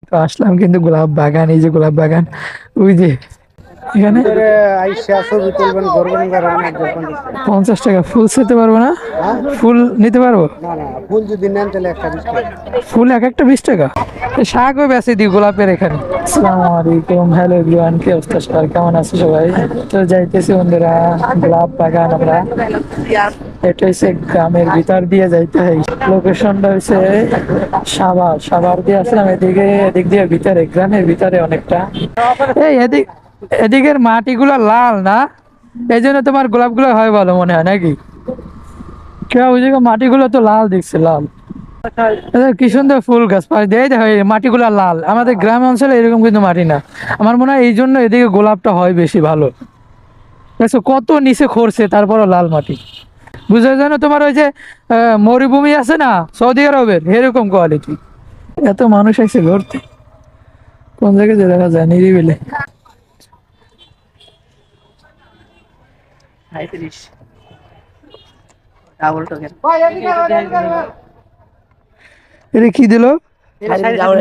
তো আসলাম কিন্তু গোলাপ বাগান, এই যে গোলাপ বাগান, ওই যে এখানে আইসা ছবি তুলবেন ঘুরবেন বেড়াবেন 50 টাকা ফুল খেতে পারবো না? হ্যাঁ ফুল নিতে পারবো? না না ফুল যদি নেন তাহলে একটা 20 টাকা। ফুল এক একটা 20 টাকা। শাকও বেঁচে দিই গোলাপের এখানে। আসসালামু আলাইকুম, হ্যালো এভরিওয়ান, কি অবস্থা সবার, কেমন আছো সবাই? তো যাইতেছি বন্ধুরা গোলাপ বাগান আমরা। এটা হচ্ছে গ্রামের ভিতর দিয়ে যাইতে হয়। লোকেশনটা হচ্ছে সাভার, সাভার দিয়ে আসলাম এদিকে, এদিক দিয়ে ভিতরে, গ্রামের ভিতরে অনেকটা। এই এদিকের মাটিগুলো লাল না, এই জন্য তোমার গোলাপগুলো হয় ভালো মনে হয় নাকি? কেউ ওই জায়গায় মাটিগুলো তো লাল দেখছে, লাল। কি সুন্দর ফুল গাছ পাশ দিয়ে দেখো, এই মাটিগুলা লাল। আমাদের গ্রাম অঞ্চলে এরকম কিন্তু মাটি না। আমার মনে হয় এই জন্য এদিকে গোলাপটা হয় বেশি ভালো। দেখছো কত নিচে খরছে, তারপরও লাল মাটি। বুঝা যায় না? তোমার ওই যে মরুভূমি আছে না সৌদি আরবের, এরকম কোয়ালিটি। এত মানুষ আছে ঘুরতে, কোন জায়গায় যে দেখা যায় নিরিবিলে। 35 ডাবল টোকেন এটা কি দিল?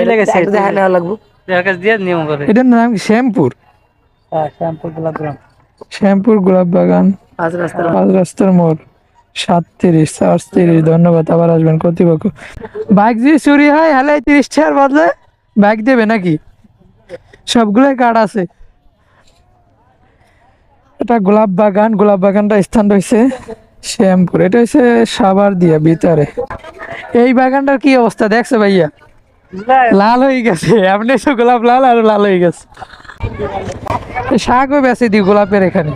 মিলে গেছে দেখা নেওয়া লাগবে এর কাছে দিয়ে নিয়ম করে। এটার নাম কি? শ্যামপুর। হ্যাঁ শ্যামপুর গোলাপগ্রাম শ্যামপুর গোলাপ বাগান, পাঁচ রাস্তার 5 রাস্তার মোড়, 37 38। ধন্যবাদ, আবার আসবেন কর্তৃপক্ষ। বাইক যদি চুরি হয় হলে 30 টাকার বদলে বাইক দেবে নাকি? সবগুলোই কার্ড আছে। এটা গোলাপ বাগান, গোলাপ বাগানটা স্থান রয়েছে শ্যামপুর। এটা হচ্ছে সাভার দিয়া ভিতরে। এই বাগানটার কি অবস্থা দেখছো ভাইয়া? লাল হয়ে গেছে, আপনি তো গোলাপ লাল আর লাল হয়ে গেছে। শাকও বেঁচে দিই গোলাপের এখানে।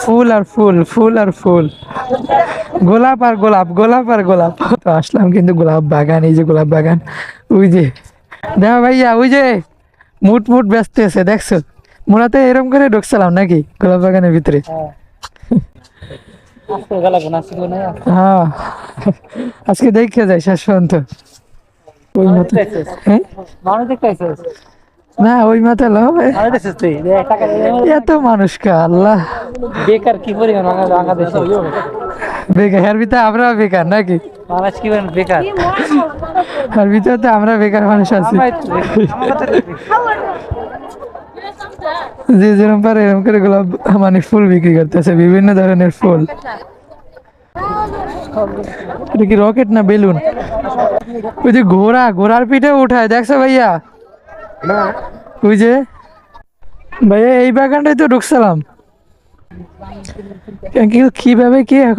ফুল আর ফুল, ফুল আর ফুল, গোলাপ আর গোলাপ, গোলাপ আর গোলাপ। তো আসলাম কিন্তু গোলাপ বাগান, এই যে গোলাপ বাগান, ওই যে দেখো ভাইয়া, ওই যে মুট মুট ব্যস্ত আছে দেখছো? মোরাতে এরকম করে ঢুকছিলাম নাকি গোলাপ বাগানের ভিতরে? হ্যাঁ, আজকে দেখে যাই শেষ পর্যন্ত। ওই মতো, হ্যাঁ মানুষ দেখতে আইছিস না ওই মাথা হবে মানুষ দেখছিস তুই এত মানুষ কা আল্লাহ। বেকার কি পরিমাণ বাংলাদেশে বেকার, এর ভিতরে আমরা বেকার নাকি? বাংলাদেশ কি পরিমাণ বেকার এর ভিতরে তো আমরা বেকার মানুষ আছি। যে যেরকম পারে এরকম করে গোলাপ মানে ফুল বিক্রি করতেছে, বিভিন্ন ধরনের ফুল। এটা কি রকেট না বেলুন? ওই যে ঘোড়া, ঘোড়ার পিঠে উঠায় দেখছো ভাইয়া? ওই যে ভাইয়া এই বাগানটাই তো ঢুকছিলাম, কিভাবে কি এখন